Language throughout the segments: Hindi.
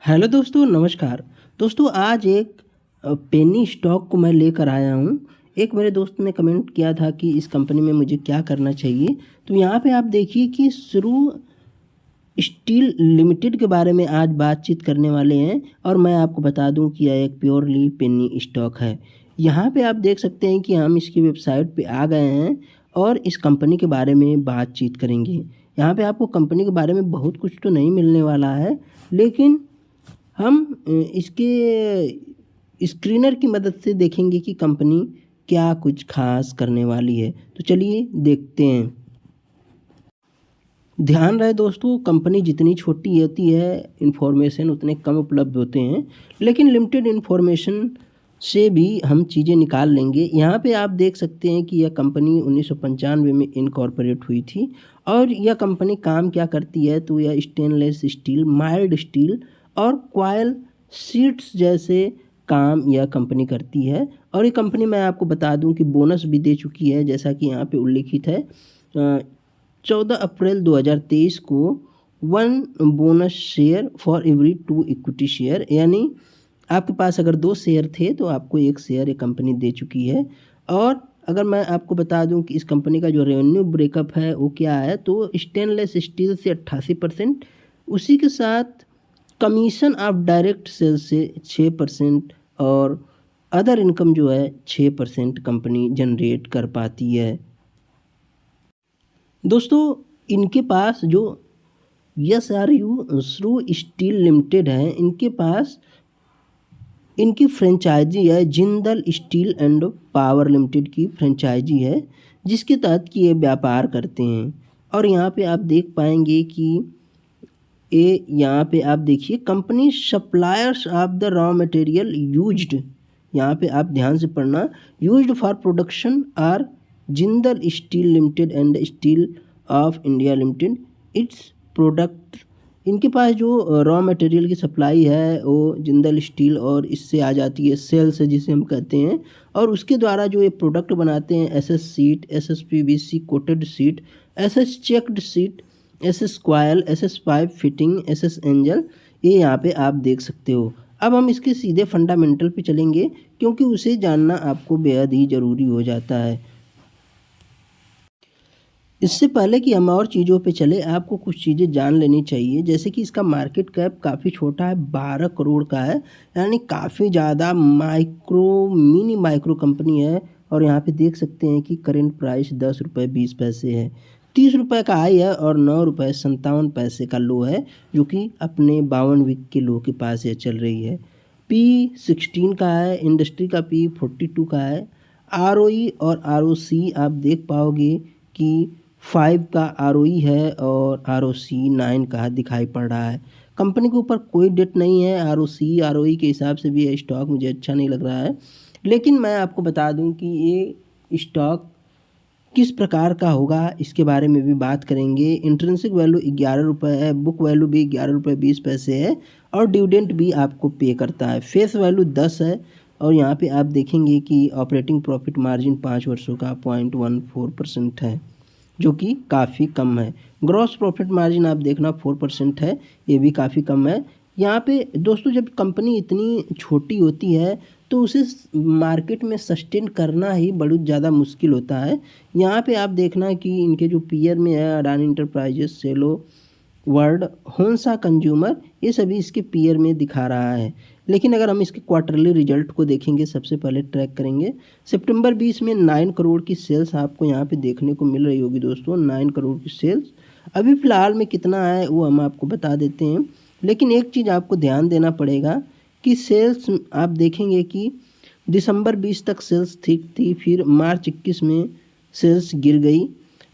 हेलो दोस्तों, नमस्कार। दोस्तों आज एक पेनी स्टॉक को मैं लेकर आया हूँ। एक मेरे दोस्त ने कमेंट किया था कि इस कंपनी में मुझे क्या करना चाहिए। तो यहाँ पे आप देखिए कि शुरू स्टील लिमिटेड के बारे में आज बातचीत करने वाले हैं और मैं आपको बता दूं कि यह एक प्योरली पेनी स्टॉक है। यहाँ पे आप देख सकते हैं कि हम इसकी वेबसाइट पे आ गए हैं और इस कंपनी के बारे में बातचीत करेंगे। यहाँ पे आपको कंपनी के बारे में बहुत कुछ तो नहीं मिलने वाला है, लेकिन हम इसके स्क्रीनर की मदद से देखेंगे कि कंपनी क्या कुछ खास करने वाली है। तो चलिए देखते हैं। ध्यान रहे दोस्तों, कंपनी जितनी छोटी होती है इन्फॉर्मेशन उतने कम उपलब्ध होते हैं, लेकिन लिमिटेड इन्फॉर्मेशन से भी हम चीज़ें निकाल लेंगे। यहाँ पे आप देख सकते हैं कि यह कंपनी 1995 में इनकॉर्पोरेट हुई थी और यह कंपनी काम क्या करती है, तो यह स्टेनलेस स्टील, माइल्ड स्टील और कॉयल शीट्स जैसे काम यह कंपनी करती है। और ये कंपनी मैं आपको बता दूं कि बोनस भी दे चुकी है, जैसा कि यहाँ पे उल्लिखित है। 14 अप्रैल 2023 को 1 bonus share for every 2 equity share, यानी आपके पास अगर 2 शेयर थे तो आपको 1 शेयर ये कंपनी दे चुकी है। और अगर मैं आपको बता दूं कि इस कंपनी का जो रेवेन्यू ब्रेकअप है वो क्या है, तो स्टेनलेस स्टील से 88%, उसी के साथ कमीशन ऑफ डायरेक्ट सेल्स से 6% और अदर इनकम जो है 6% कंपनी जनरेट कर पाती है। दोस्तों इनके पास जो श्रू स्टील लिमिटेड है, इनके पास इनकी फ्रेंचाइजी है Jindal steel and power limited की फ्रेंचाइजी है, जिसके तहत कि ये व्यापार करते हैं। और यहाँ पे आप देख पाएंगे कि ये यहाँ पे आप देखिए company suppliers of the raw material used, यहाँ पे आप ध्यान से पढ़ना, used for production are Jindal steel limited and steel of India limited its product. इनके पास जो रॉ मटेरियल की सप्लाई है वो जिंदल स्टील और इससे आ जाती है सेल्स जिसे हम कहते हैं, और उसके द्वारा जो ये प्रोडक्ट बनाते हैं, SS seat, SS PVC coated seat, SS checked seat, SS coil, SS pipe fitting, SS angel, ये यहाँ पे आप देख सकते हो। अब हम इसके सीधे फंडामेंटल पे चलेंगे, क्योंकि उसे जानना आपको बेहद ही ज़रूरी हो जाता है। इससे पहले कि हम और चीज़ों पे चले, आपको कुछ चीज़ें जान लेनी चाहिए, जैसे कि इसका मार्केट कैप काफ़ी छोटा है, 12 करोड़ का है, यानी काफ़ी ज़्यादा मिनी माइक्रो कंपनी है। और यहाँ पे देख सकते हैं कि करेंट प्राइस 10 रुपये 20 पैसे है, 30 रुपये का हाई है और 9 रुपये 57 पैसे का लो है, जो कि अपने 52 वीक के लो के पास ये चल रही है। P16 का है, इंडस्ट्री का P42 का है। ROE और ROC आप देख पाओगे कि 5 का ROE है और ROC 9 का दिखाई पड़ रहा है। कंपनी के ऊपर कोई डेट नहीं है। ROC ROE के हिसाब से भी ये स्टॉक मुझे अच्छा नहीं लग रहा है, लेकिन मैं आपको बता दूं कि ये स्टॉक किस प्रकार का होगा इसके बारे में भी बात करेंगे। इंट्रिंसिक वैल्यू 11 रुपये है, बुक वैल्यू भी 11 रुपये 20 पैसे है और डिविडेंड भी आपको पे करता है। फेस वैल्यू 10 है और यहाँ पे आप देखेंगे कि ऑपरेटिंग प्रॉफिट मार्जिन 5 वर्षों का 0.14% है, जो कि काफ़ी कम है। ग्रॉस प्रॉफिट मार्जिन आप देखना 4% है, ये भी काफ़ी कम है। यहाँ पे दोस्तों जब कंपनी इतनी छोटी होती है तो उसे मार्केट में सस्टेन करना ही बहुत ज़्यादा मुश्किल होता है। यहाँ पे आप देखना कि इनके जो पीयर में है Adani enterprises, Cello World, होंसा consumer, ये सभी इसके पीयर में दिखा रहा है। लेकिन अगर हम इसके क्वार्टरली रिजल्ट को देखेंगे, सबसे पहले ट्रैक करेंगे, सितंबर 20 में 9 करोड़ की सेल्स आपको यहाँ पे देखने को मिल रही होगी दोस्तों। 9 करोड़ की सेल्स अभी फ़िलहाल में कितना है वो हम आपको बता देते हैं, लेकिन एक चीज़ आपको ध्यान देना पड़ेगा कि सेल्स आप देखेंगे कि दिसंबर 20 तक सेल्स ठीक थी, फिर मार्च 21 में सेल्स गिर गई,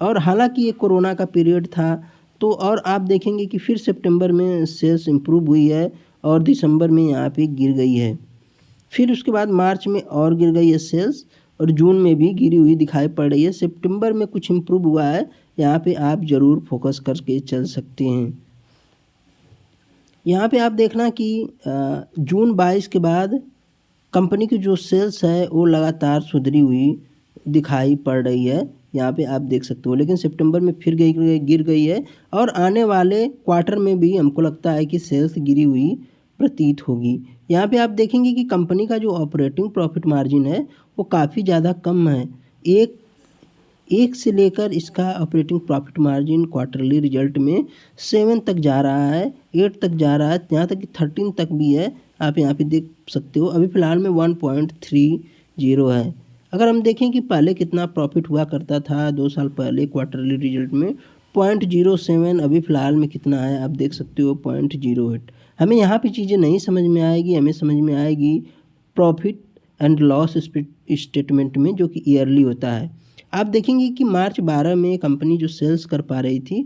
और हालांकि ये कोरोना का पीरियड था। तो और आप देखेंगे कि फिर सितंबर में सेल्स इम्प्रूव हुई है और दिसंबर में यहाँ पे गिर गई है। फिर उसके बाद मार्च में और गिर गई है सेल्स, और जून में भी गिरी हुई दिखाई पड़ रही है। सितंबर में कुछ इम्प्रूव हुआ है, यहाँ पे आप ज़रूर फोकस करके चल सकते हैं। यहाँ पे आप देखना कि जून 22 के बाद कंपनी की जो सेल्स है वो लगातार सुधरी हुई दिखाई पड़ रही है, यहाँ पे आप देख सकते हो। लेकिन सितंबर में फिर गिर गई है और आने वाले क्वार्टर में भी हमको लगता है कि सेल्स गिरी हुई प्रतीत होगी। यहाँ पे आप देखेंगे कि कंपनी का जो ऑपरेटिंग प्रॉफिट मार्जिन है वो काफ़ी ज़्यादा कम है। एक एक से लेकर इसका operating profit margin quarterly result में 7 तक जा रहा है, 8 तक जा रहा है, यहाँ तक कि 13 तक भी है। आप यहाँ पे देख सकते हो अभी फ़िलहाल में 1.30 है। अगर हम देखें कि पहले कितना प्रॉफिट हुआ करता था 2 साल पहले क्वार्टरली रिजल्ट में 0.07, अभी फ़िलहाल में कितना है आप देख सकते हो 0.08। हमें यहाँ पे चीज़ें नहीं समझ में आएगी, हमें समझ में आएगी प्रॉफिट एंड लॉस स्टेटमेंट में, जो कि ईयरली होता है। आप देखेंगे कि मार्च 12 में कंपनी जो सेल्स कर पा रही थी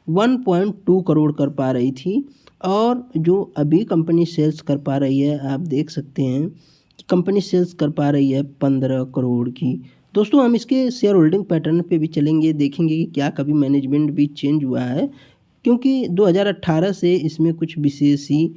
1.2 करोड़ कर पा रही थी, और जो अभी कंपनी सेल्स कर पा रही है आप देख सकते हैं कि कंपनी सेल्स कर पा रही है 15 करोड़ की। दोस्तों हम इसके शेयर होल्डिंग पैटर्न पे भी चलेंगे, देखेंगे कि क्या कभी मैनेजमेंट भी चेंज हुआ है, क्योंकि 2018 से इसमें कुछ विशेष ही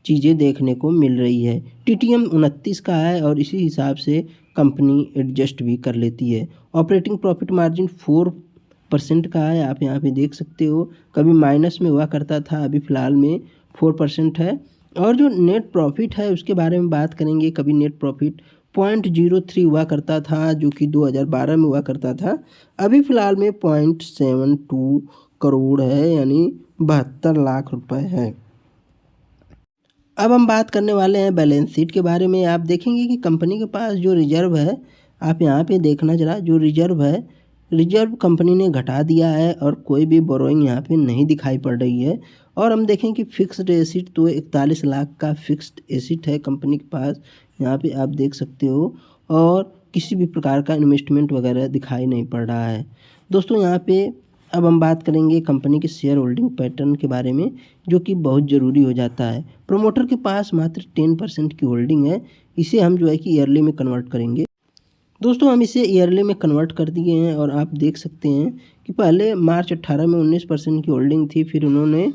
चीज़ें देखने को मिल रही है। टीटीएम 29 का है और इसी हिसाब से कंपनी एडजस्ट भी कर लेती है। ऑपरेटिंग प्रॉफिट मार्जिन 4% का है, आप यहाँ पे देख सकते हो। कभी माइनस में हुआ करता था, अभी फ़िलहाल में 4% है। और जो नेट प्रॉफिट है उसके बारे में बात करेंगे। कभी नेट प्रॉफिट 0.03 हुआ करता था, जो कि 2012 में हुआ करता था। अभी फ़िलहाल में 0.72 करोड़ है, यानी 72 लाख रुपए है। अब हम बात करने वाले हैं बैलेंस शीट के बारे में। आप देखेंगे कि कंपनी के पास जो रिजर्व है, आप यहाँ पे देखना ज़रा, जो रिजर्व है, रिजर्व कंपनी ने घटा दिया है और कोई भी बोरोइंग यहाँ पे नहीं दिखाई पड़ रही है। और हम देखें कि फिक्स्ड एसिड तो 41 लाख का फिक्स्ड एसिड है कंपनी के पास, यहाँ पे आप देख सकते हो। और किसी भी प्रकार का इन्वेस्टमेंट वगैरह दिखाई नहीं पड़ रहा है। दोस्तों यहाँ पे अब हम बात करेंगे कंपनी के शेयर होल्डिंग पैटर्न के बारे में, जो कि बहुत ज़रूरी हो जाता है। प्रोमोटर के पास मात्र 10% की होल्डिंग है, इसे हम जो है कि ईयरली में कन्वर्ट करेंगे। दोस्तों हम इसे ईयरली में कन्वर्ट कर दिए हैं और आप देख सकते हैं कि पहले मार्च 18 में 19% की होल्डिंग थी, फिर उन्होंने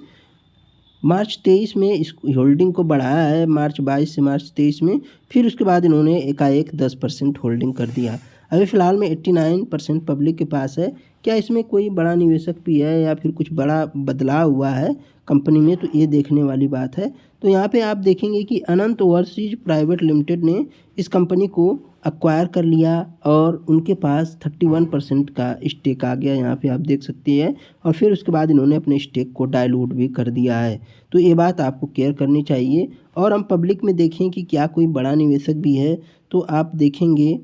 मार्च 23 में इस होल्डिंग को बढ़ाया है, मार्च 22 से मार्च 23 में, फिर उसके बाद इन्होंने एकाएक 10% होल्डिंग कर दिया। अभी फ़िलहाल में 89% पब्लिक के पास है। क्या इसमें कोई बड़ा निवेशक भी है या फिर कुछ बड़ा बदलाव हुआ है कंपनी में, तो ये देखने वाली बात है। तो यहाँ पे आप देखेंगे कि अनंत ओवरसीज प्राइवेट लिमिटेड ने इस कंपनी को अक्वायर कर लिया और उनके पास 31% का स्टेक आ गया, यहाँ पे आप देख सकते हैं। और फिर उसके बाद इन्होंने अपने स्टेक को डाइल्यूट भी कर दिया है, तो ये बात आपको केयर करनी चाहिए। और हम पब्लिक में देखें कि क्या कोई बड़ा निवेशक भी है, तो आप देखेंगे,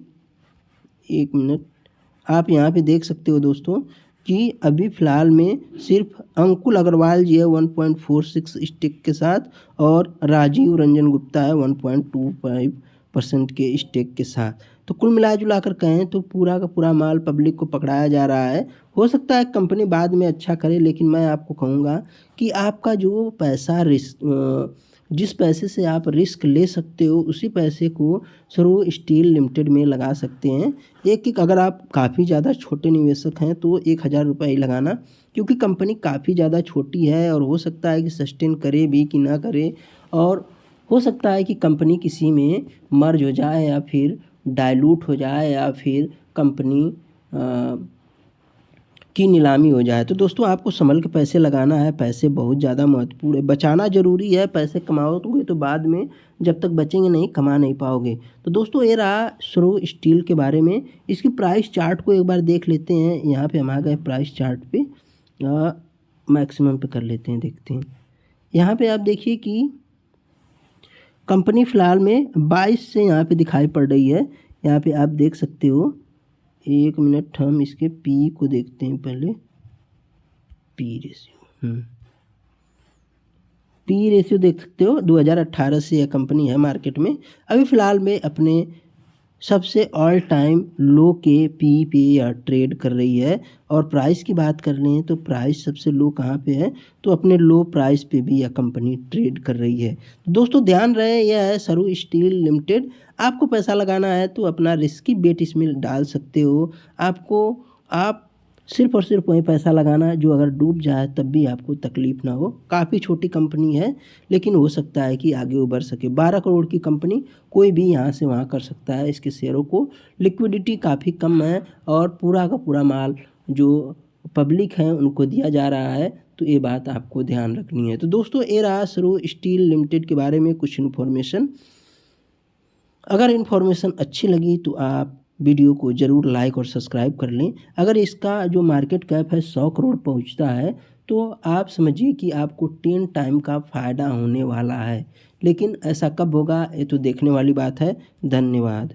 एक मिनट, आप यहाँ पे देख सकते हो दोस्तों कि अभी फ़िलहाल में सिर्फ अंकुल अग्रवाल जी है 1.46 स्टेक के साथ, और राजीव रंजन गुप्ता है 1.25% के स्टेक के साथ। तो कुल मिला जुला कर कहें तो पूरा का पूरा माल पब्लिक को पकड़ाया जा रहा है। हो सकता है कंपनी बाद में अच्छा करे, लेकिन मैं आपको कहूँगा कि आपका जो पैसा जिस पैसे से आप रिस्क ले सकते हो उसी पैसे को सरो स्टील लिमिटेड में लगा सकते हैं। एक अगर आप काफ़ी ज़्यादा छोटे निवेशक हैं तो 1000 रुपये ही लगाना, क्योंकि कंपनी काफ़ी ज़्यादा छोटी है और हो सकता है कि सस्टेन करे भी कि ना करे, और हो सकता है कि कंपनी किसी में मर्ज हो जाए या फिर डाइल्यूट हो जाए या फिर कंपनी की नीलामी हो जाए। तो दोस्तों आपको संभल के पैसे लगाना है, पैसे बहुत ज़्यादा महत्वपूर्ण है, बचाना ज़रूरी है। पैसे कमाओगे तो बाद में जब तक बचेंगे नहीं, कमा नहीं पाओगे। तो दोस्तों ये रहा सरो स्टील के बारे में। इसकी प्राइस चार्ट को एक बार देख लेते हैं। यहाँ पे हम आ गए प्राइस चार्ट पे, मैक्सिमम पे कर लेते हैं, देखते हैं। यहाँ पे आप देखिए कि कंपनी फ़िलहाल में 22 से यहाँ पे दिखाई पड़ रही है। यहाँ पे आप देख सकते हो, एक मिनट, हम इसके पी को देखते हैं पहले। पी रेशियो पी रेशियो देख सकते हो, 2018 से यह कंपनी है मार्केट में। अभी फ़िलहाल में अपने सबसे ऑल टाइम लो के पी पे या ट्रेड कर रही है। और प्राइस की बात कर लें तो प्राइस सबसे लो कहाँ पे है, तो अपने लो प्राइस पे भी यह कंपनी ट्रेड कर रही है। तो दोस्तों ध्यान रहे, यह है सरो स्टील लिमिटेड। आपको पैसा लगाना है तो अपना रिस्की बेट इसमें डाल सकते हो। आप सिर्फ और सिर्फ वही पैसा लगाना जो अगर डूब जाए तब भी आपको तकलीफ़ ना हो। काफ़ी छोटी कंपनी है, लेकिन हो सकता है कि आगे उभर सके। 12 करोड़ की कंपनी, कोई भी यहाँ से वहाँ कर सकता है। इसके शेयरों को लिक्विडिटी काफ़ी कम है और पूरा का पूरा माल जो पब्लिक है उनको दिया जा रहा है, तो ये बात आपको ध्यान रखनी है। तो दोस्तों ये रहा सरो स्टील लिमिटेड के बारे में कुछ इन्फॉर्मेशन। अगर इन्फॉर्मेशन अच्छी लगी तो आप वीडियो को ज़रूर लाइक और सब्सक्राइब कर लें। अगर इसका जो मार्केट कैप है 100 करोड़ पहुंचता है तो आप समझिए कि आपको 10 टाइम का फ़ायदा होने वाला है। लेकिन ऐसा कब होगा ये तो देखने वाली बात है। धन्यवाद।